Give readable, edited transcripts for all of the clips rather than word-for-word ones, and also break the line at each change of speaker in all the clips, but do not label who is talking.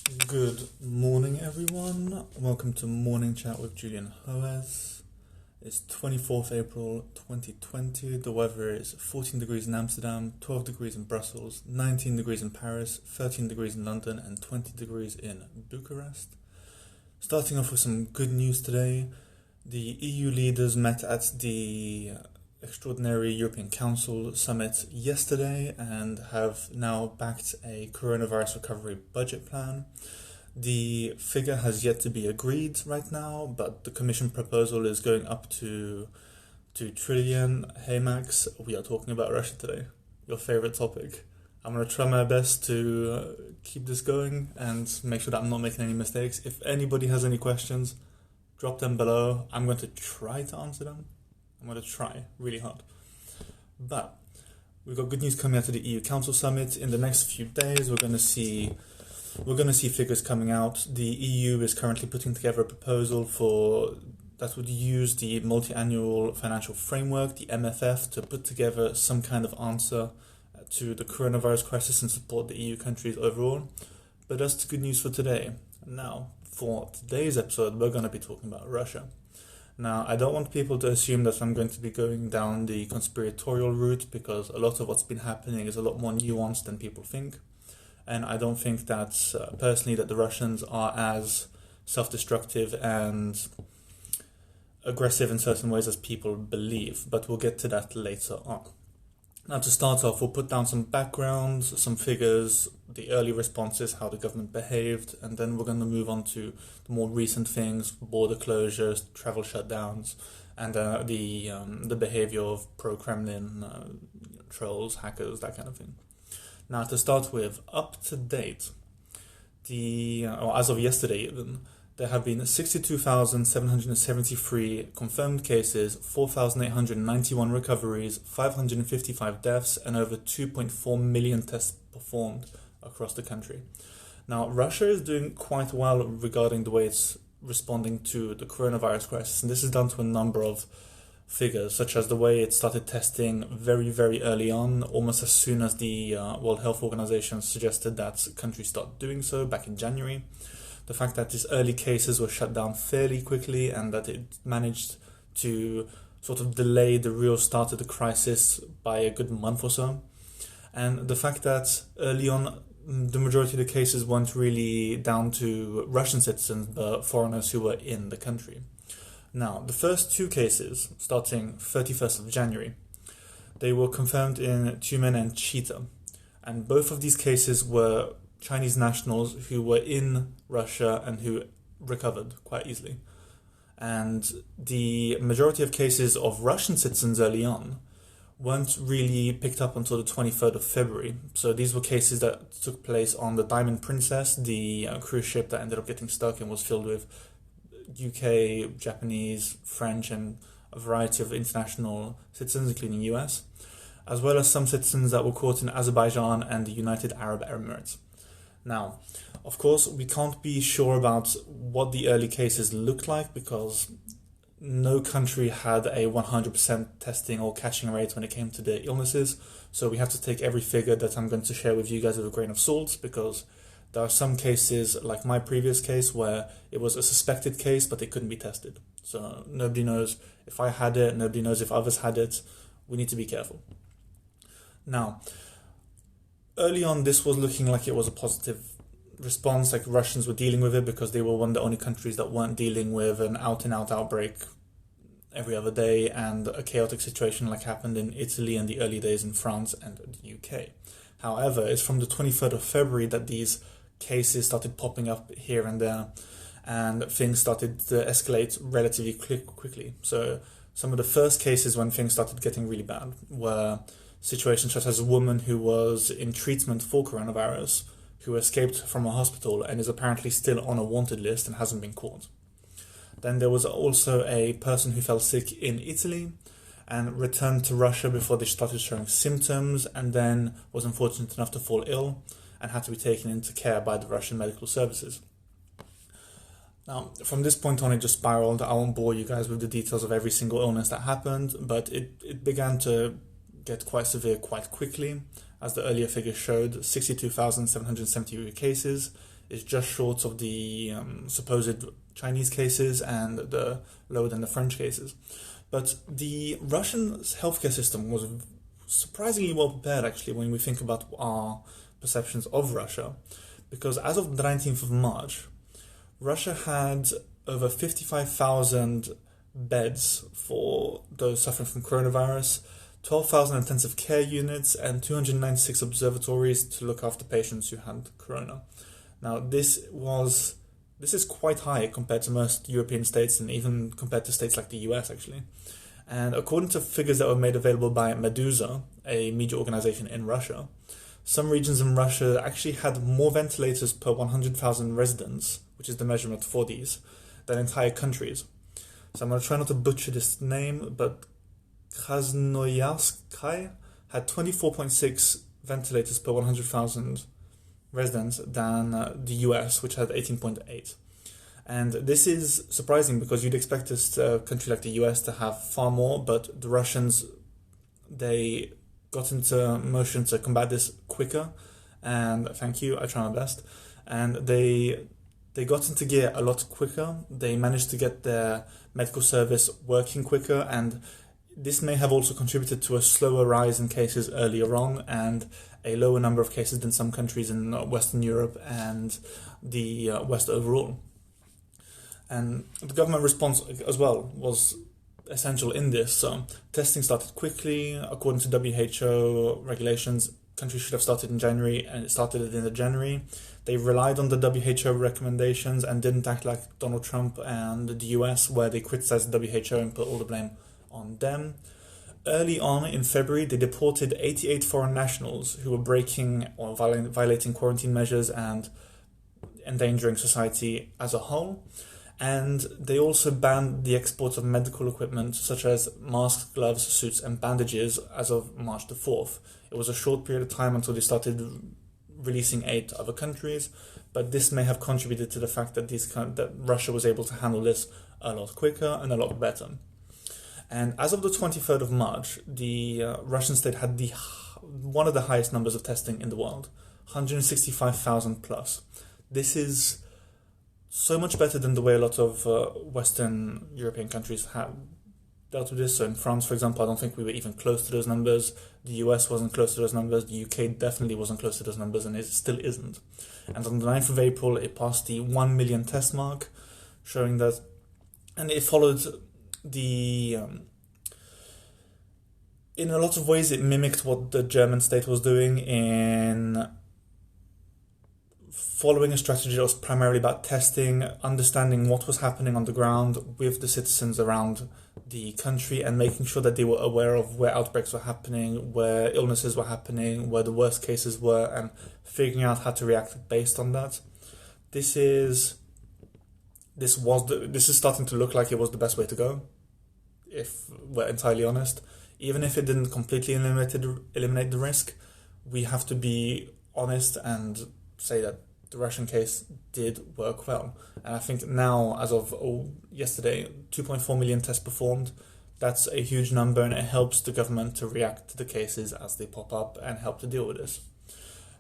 Good morning, everyone. Welcome to Morning Chat with Julian Hoes. It's 24th April 2020. The weather is 14 degrees in Amsterdam, 12 degrees in Brussels, 19 degrees in Paris, 13 degrees in London, and 20 degrees in Bucharest. Starting off with some good news today, the EU leaders met at the Extraordinary European Council summit yesterday and have now backed a coronavirus recovery budget plan. The figure has yet to be agreed right now, but the Commission proposal is going up to 2 trillion. Hey Max, we are talking about Russia today, your favorite topic. I'm going to try my best to keep this going and make sure that I'm not making any mistakes. If anybody has any questions, drop them below. I'm going to try to answer them. I'm going to try really hard. But we've got good news coming out of the EU Council Summit. In the next few days, we're going to see figures coming out. The EU is currently putting together a proposal that would use the multi-annual financial framework, the MFF, to put together some kind of answer to the coronavirus crisis and support the EU countries overall. But that's the good news for today. Now, for today's episode, we're going to be talking about Russia. Now, I don't want people to assume that I'm going to be going down the conspiratorial route, because a lot of what's been happening is a lot more nuanced than people think. And I don't think that, personally, that the Russians are as self-destructive and aggressive in certain ways as people believe. But we'll get to that later on. Now, to start off, we'll put down some background, some figures, the early responses, how the government behaved, and then we're going to move on to the more recent things, border closures, travel shutdowns, and the behavior of ProKremlin trolls, hackers, that kind of thing. Now, to start with, up to date, as of yesterday even, there have been 62,773 confirmed cases, 4,891 recoveries, 555 deaths, and over 2.4 million tests performed across the country. Now, Russia is doing quite well regarding the way it's responding to the coronavirus crisis, and this is down to a number of figures, such as the way it started testing very, very early on, almost as soon as the World Health Organization suggested that countries start doing so back in January. The fact that these early cases were shut down fairly quickly and that it managed to sort of delay the real start of the crisis by a good month or so. And the fact that early on, the majority of the cases weren't really down to Russian citizens, but foreigners who were in the country. Now, the first two cases, starting 31st of January, they were confirmed in Tyumen and Chita. And both of these cases were Chinese nationals who were in Russia and who recovered quite easily. And the majority of cases of Russian citizens early on weren't really picked up until the 23rd of February. So these were cases that took place on the Diamond Princess, the cruise ship that ended up getting stuck and was filled with UK, Japanese, French, and a variety of international citizens, including US, as well as some citizens that were caught in Azerbaijan and the United Arab Emirates. Now, of course, we can't be sure about what the early cases looked like because no country had a 100% testing or catching rate when it came to the illnesses. So we have to take every figure that I'm going to share with you guys with a grain of salt, because there are some cases, like my previous case, where it was a suspected case, but it couldn't be tested. So nobody knows if I had it, nobody knows if others had it. We need to be careful. Now, early on, this was looking like it was a positive response, like Russians were dealing with it because they were one of the only countries that weren't dealing with an out-and-out outbreak every other day and a chaotic situation like happened in Italy in the early days in France and the UK. However, it's from the 23rd of February that these cases started popping up here and there, and things started to escalate relatively quickly. So some of the first cases when things started getting really bad were situations such as a woman who was in treatment for coronavirus, who escaped from a hospital and is apparently still on a wanted list and hasn't been caught. Then there was also a person who fell sick in Italy and returned to Russia before they started showing symptoms, and then was unfortunate enough to fall ill and had to be taken into care by the Russian medical services. Now, from this point on, it just spiraled. I won't bore you guys with the details of every single illness that happened, but it began to get quite severe quite quickly. As the earlier figures showed, 62,773 cases, is just short of the supposed Chinese cases and lower than the French cases. But the Russian healthcare system was surprisingly well prepared, actually, when we think about our perceptions of Russia, because as of the 19th of March, Russia had over 55,000 beds for those suffering from coronavirus, 12,000 intensive care units, and 296 observatories to look after patients who had corona. Now, this is quite high compared to most European states and even compared to states like the US, actually. And according to figures that were made available by Medusa, a media organization in Russia, some regions in Russia actually had more ventilators per 100,000 residents, which is the measurement for these, than entire countries. So I'm going to try not to butcher this name, but Krasnoyarsk had 24.6 ventilators per 100,000 residents than the US, which had 18.8. And this is surprising because you'd expect a country like the US to have far more, but the Russians, they got into motion to combat this quicker, and thank you, I try my best. And they got into gear a lot quicker. They managed to get their medical service working quicker, and this may have also contributed to a slower rise in cases earlier on and a lower number of cases than some countries in Western Europe and the West overall. And the government response as well was essential in this. So testing started quickly. According to WHO regulations, countries should have started in January, and it started at the end of January. They relied on the WHO recommendations and didn't act like Donald Trump and the US, where they criticized the WHO and put all the blame on them. Early on in February, they deported 88 foreign nationals who were breaking or violating quarantine measures and endangering society as a whole. And they also banned the export of medical equipment such as masks, gloves, suits, and bandages as of March the 4th. It was a short period of time until they started releasing aid to other countries, but this may have contributed to the fact that that Russia was able to handle this a lot quicker and a lot better. And as of the 23rd of March, the Russian state had one of the highest numbers of testing in the world, 165,000 plus. This is so much better than the way a lot of Western European countries have dealt with this. So in France, for example, I don't think we were even close to those numbers. The US wasn't close to those numbers. The UK definitely wasn't close to those numbers, and it still isn't. And on the 9th of April, it passed the 1 million test mark, showing that, and it followed in a lot of ways, it mimicked what the German state was doing in following a strategy that was primarily about testing, understanding what was happening on the ground with the citizens around the country, and making sure that they were aware of where outbreaks were happening, where illnesses were happening, where the worst cases were, and figuring out how to react based on that. This is starting to look like it was the best way to go, if we're entirely honest. Even if it didn't completely eliminate the risk, we have to be honest and say that the Russian case did work well. And I think now, as of yesterday, 2.4 million tests performed. That's a huge number, and it helps the government to react to the cases as they pop up and help to deal with this.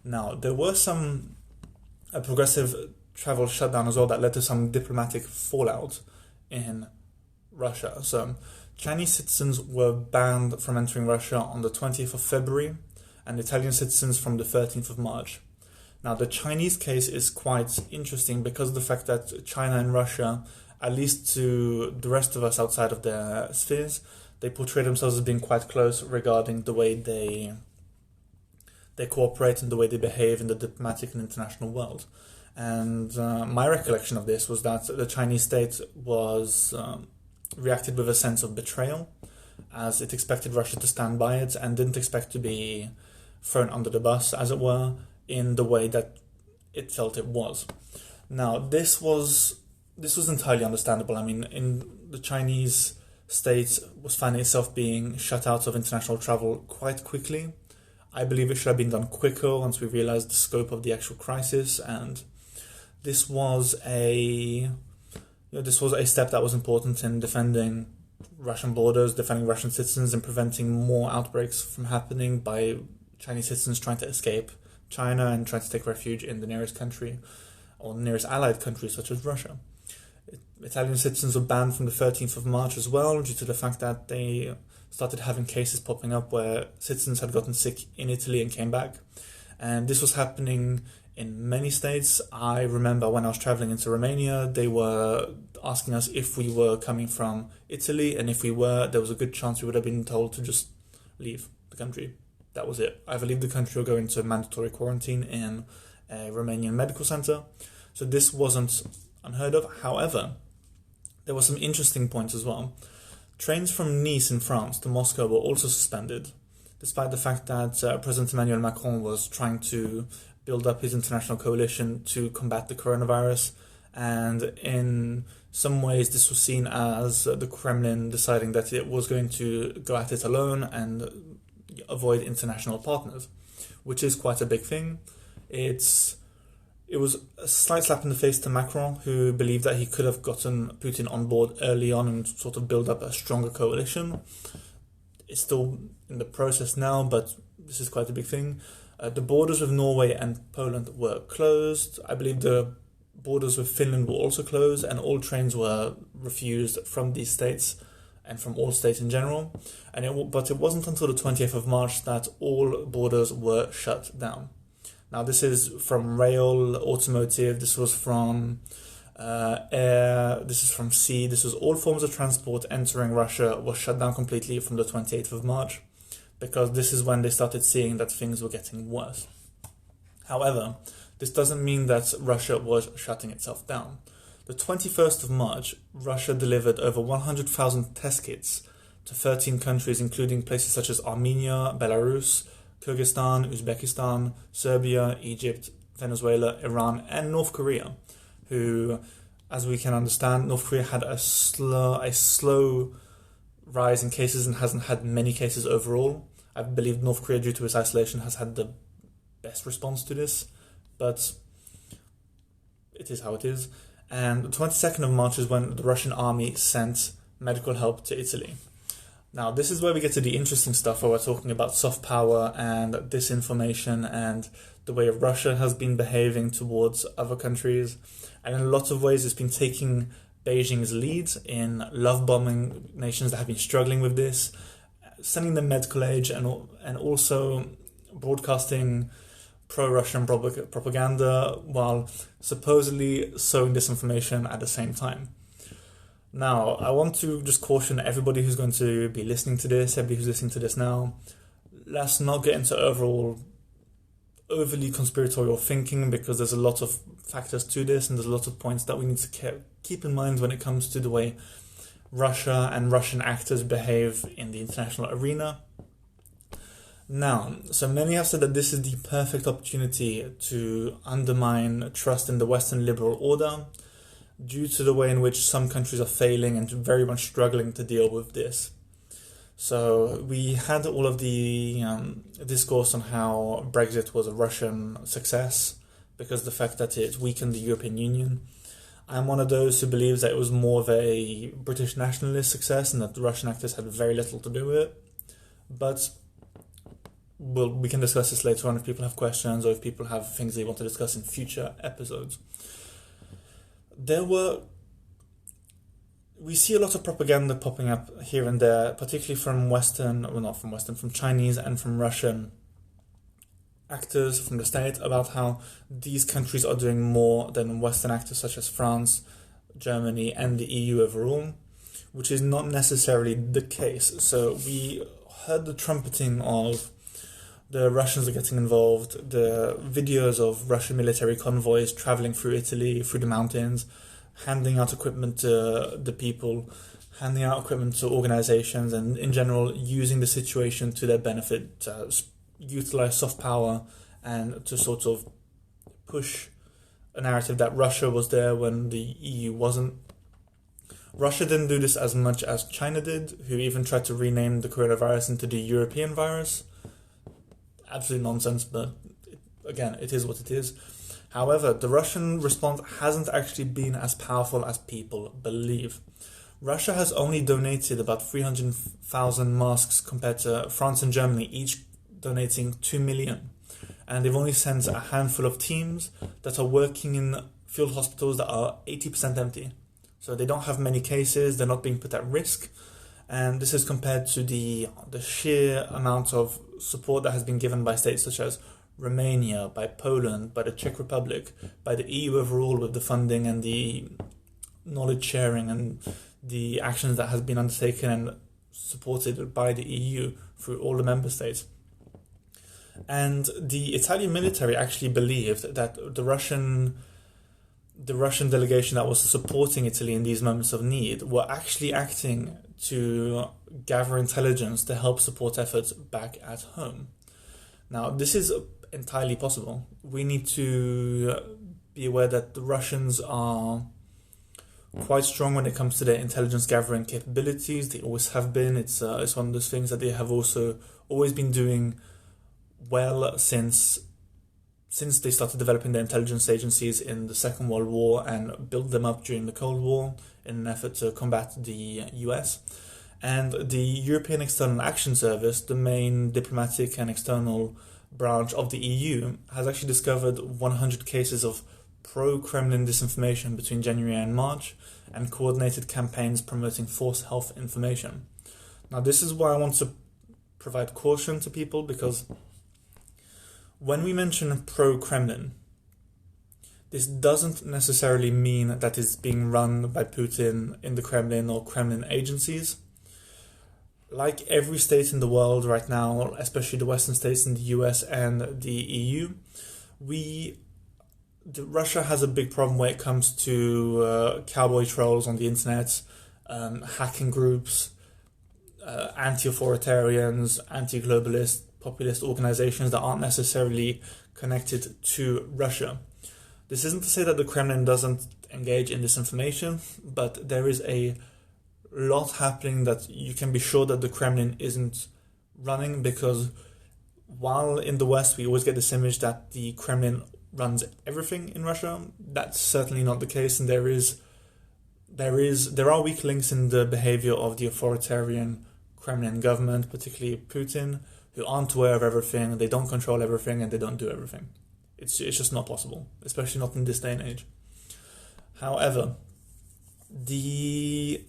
Now, there were a progressive travel shutdown as well that led to some diplomatic fallout in Russia. So Chinese citizens were banned from entering Russia on the 20th of February, and Italian citizens from the 13th of March. Now, the Chinese case is quite interesting because of the fact that China and Russia, at least to the rest of us outside of their spheres, they portray themselves as being quite close regarding the way they cooperate and the way they behave in the diplomatic and international world. And my recollection of this was that the Chinese state was reacted with a sense of betrayal, as it expected Russia to stand by it and didn't expect to be thrown under the bus, as it were, in the way that it felt it was. Now, this was entirely understandable. I mean, in the Chinese state was finding itself being shut out of international travel quite quickly. I believe it should have been done quicker once we realized the scope of the actual crisis, and this was a step that was important in defending Russian borders, defending Russian citizens, and preventing more outbreaks from happening by Chinese citizens trying to escape China and trying to take refuge in the nearest country. or nearest allied countries such as Russia. Italian citizens were banned from the 13th of March as well, due to the fact that they started having cases popping up where citizens had gotten sick in Italy and came back. And this was happening in many states. I remember when I was traveling into Romania, they were asking us if we were coming from Italy, and if we were, there was a good chance we would have been told to just leave the country. That was it. Either leave the country or go into mandatory quarantine in a Romanian medical center. So this wasn't unheard of. However, there were some interesting points as well. Trains from Nice in France to Moscow were also suspended, despite the fact that President Emmanuel Macron was trying to build up his international coalition to combat the coronavirus. And in some ways, this was seen as the Kremlin deciding that it was going to go at it alone and avoid international partners, which is quite a big thing. It was a slight slap in the face to Macron, who believed that he could have gotten Putin on board early on and sort of build up a stronger coalition. It's still in the process now, but this is quite a big thing. The borders with Norway and Poland were closed. I believe the borders with Finland were also closed, and all trains were refused from these states and from all states in general. But it wasn't until the 20th of March that all borders were shut down. Now, this is from rail, automotive, this was from air, this is from sea, this was all forms of transport entering Russia was shut down completely from the 28th of March, because this is when they started seeing that things were getting worse. However, this doesn't mean that Russia was shutting itself down. The 21st of March, Russia delivered over 100,000 test kits to 13 countries, including places such as Armenia, Belarus, Kyrgyzstan, Uzbekistan, Serbia, Egypt, Venezuela, Iran, and North Korea, who, as we can understand, North Korea had a slow rise in cases and hasn't had many cases overall. I believe North Korea, due to its isolation, has had the best response to this, but it is how it is. And the 22nd of March is when the Russian army sent medical help to Italy. Now, this is where we get to the interesting stuff, where we're talking about soft power and disinformation and the way Russia has been behaving towards other countries. And in a lot of ways, it's been taking Beijing's lead in love-bombing nations that have been struggling with this, sending them medical aid, and also broadcasting pro-Russian propaganda while supposedly sowing disinformation at the same time. Now, I want to just caution everybody who's going to be listening to this, everybody who's listening to this now, let's not get into overly conspiratorial thinking, because there's a lot of factors to this and there's a lot of points that we need to keep in mind when it comes to the way Russia and Russian actors behave in the international arena. Now, so many have said that this is the perfect opportunity to undermine trust in the Western liberal order, due to the way in which some countries are failing and very much struggling to deal with this. So we had all of the discourse on how Brexit was a Russian success because of the fact that it weakened the European Union. I'm one of those who believes that it was more of a British nationalist success and that the Russian actors had very little to do with it. But we can discuss this later on if people have questions or if people have things they want to discuss in future episodes. We see a lot of propaganda popping up here and there, particularly from from Chinese and from Russian actors from the state, about how these countries are doing more than Western actors such as France, Germany, and the EU overall, which is not necessarily the case. So we heard the trumpeting of the Russians are getting involved, the videos of Russian military convoys traveling through Italy, through the mountains, handing out equipment to the people, handing out equipment to organizations, and in general using the situation to their benefit to utilize soft power and to sort of push a narrative that Russia was there when the EU wasn't. Russia didn't do this as much as China did, who even tried to rename the coronavirus into the European virus. Absolute nonsense, but again, it is what it is. However, the Russian response hasn't actually been as powerful as people believe. Russia has only donated about 300,000 masks compared to France and Germany, each donating 2 million. And they've only sent a handful of teams that are working in field hospitals that are 80% empty. So they don't have many cases, they're not being put at risk. And this is compared to the sheer amount of support that has been given by states such as Romania, by Poland, by the Czech Republic, by the EU overall, with the funding and the knowledge sharing and the actions that has been undertaken and supported by the EU through all the member states. And the Italian military actually believed that the Russian delegation that was supporting Italy in these moments of need were actually acting to gather intelligence to help support efforts back at home. Now, this is entirely possible. We need to be aware that the Russians are quite strong when it comes to their intelligence gathering capabilities. They always have been. It's one of those things that they have also always been doing well since they started developing their intelligence agencies in the Second World War and built them up during the Cold War in an effort to combat the US. And the European External Action Service, the main diplomatic and external branch of the EU, has actually discovered 100 cases of pro-Kremlin disinformation between January and March, and coordinated campaigns promoting false health information. Now, this is why I want to provide caution to people, because when we mention pro-Kremlin, this doesn't necessarily mean that it's being run by Putin in the Kremlin or Kremlin agencies. Like every state in the world right now, especially the Western states in the US and the EU, Russia has a big problem when it comes to cowboy trolls on the internet, hacking groups, anti-authoritarians, anti-globalist, populist organizations that aren't necessarily connected to Russia. This isn't to say that the Kremlin doesn't engage in disinformation, but there is a lot happening that you can be sure that the Kremlin isn't running, because while in the West we always get this image that the Kremlin runs everything in Russia, that's certainly not the case, and there are weak links in the behavior of the authoritarian Kremlin government, particularly Putin, who aren't aware of everything, they don't control everything, and they don't do everything. It's just not possible, especially not in this day and age. However, the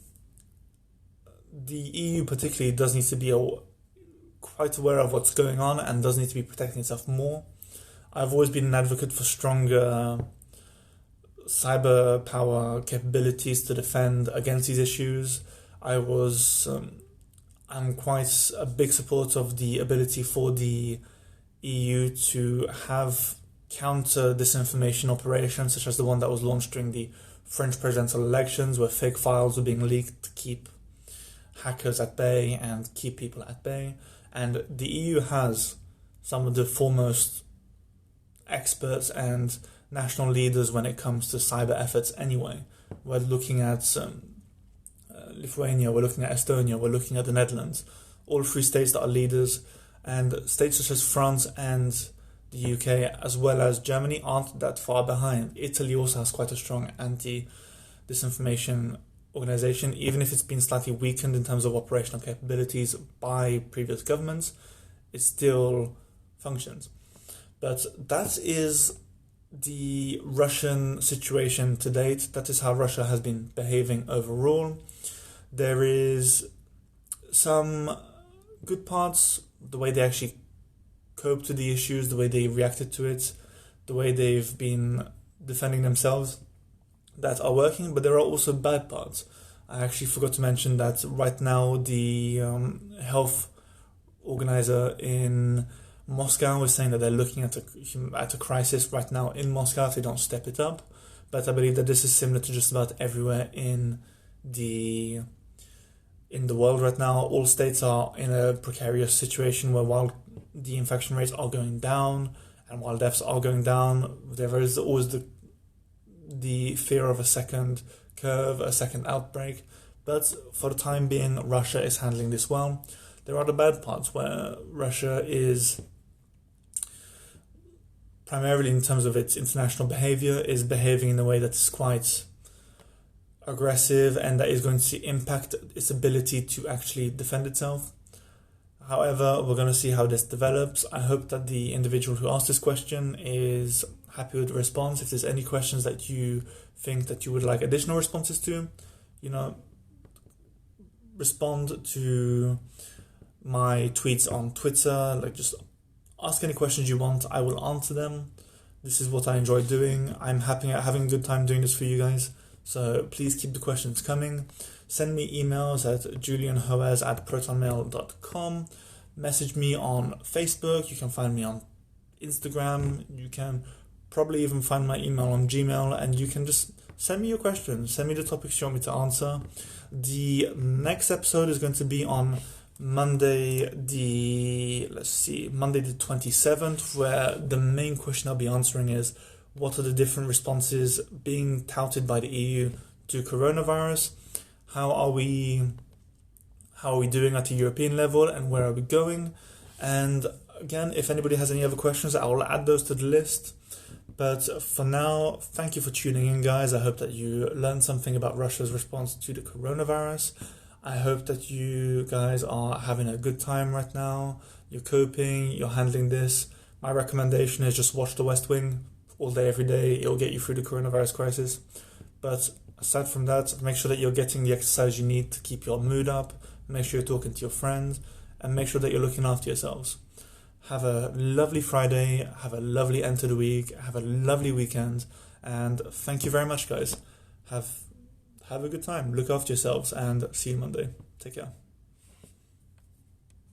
EU particularly does need to be quite aware of what's going on and does need to be protecting itself more. I've always been an advocate for stronger cyber power capabilities to defend against these issues. I'm quite a big supporter of the ability for the EU to have counter disinformation operations, such as the one that was launched during the French presidential elections, where fake files were being leaked to keep hackers at bay and keep people at bay. And the EU has some of the foremost experts and national leaders when it comes to cyber efforts anyway. We're looking at Lithuania, we're looking at Estonia, we're looking at the Netherlands, all three states that are leaders, and states such as France and the UK as well as Germany aren't that far behind. Italy also has quite a strong anti-disinformation organization, even if it's been slightly weakened in terms of operational capabilities by previous governments, it still functions. But that is the Russian situation to date. That is how Russia has been behaving overall. There is some good parts, the way they actually coped to the issues, the way they reacted to it, the way they've been defending themselves, that are working, but there are also bad parts. I actually forgot to mention that right now the health organizer in Moscow is saying that they're looking at a crisis right now in Moscow if they don't step it up. But I believe that this is similar to just about everywhere in the world right now. All states are in a precarious situation where while the infection rates are going down and while deaths are going down, there is always the fear of a second curve, a second outbreak. But for the time being, Russia is handling this well. There are the bad parts where Russia is, primarily in terms of its international behavior, is behaving in a way that is quite aggressive and that is going to impact its ability to actually defend itself. However, we're going to see how this develops. I hope that the individual who asked this question is happy with the response. If there's any questions that you think that you would like additional responses to, respond to my tweets on Twitter. Like, just ask any questions you want. I will answer them. This is what I enjoy doing. I'm having a good time doing this for you guys. So please keep the questions coming. Send me emails at julianhoaz@protonmail.com. Message me on Facebook. You can find me on Instagram. You can probably even find my email on Gmail, and you can just send me your questions. Send me the topics you want me to answer. The next episode is going to be on Monday the 27th, where the main question I'll be answering is, what are the different responses being touted by the EU to coronavirus? How are we doing at the European level, and where are we going? And again, if anybody has any other questions, I will add those to the list. But for now, thank you for tuning in, guys. I hope that you learned something about Russia's response to the coronavirus. I hope that you guys are having a good time right now. You're coping, you're handling this. My recommendation is just watch The West Wing all day, every day. It'll get you through the coronavirus crisis. But aside from that, make sure that you're getting the exercise you need to keep your mood up. Make sure you're talking to your friends, and make sure that you're looking after yourselves. Have a lovely Friday. Have a lovely end to the week. Have a lovely weekend. And thank you very much, guys. Have a good time. Look after yourselves, and see you Monday. Take care.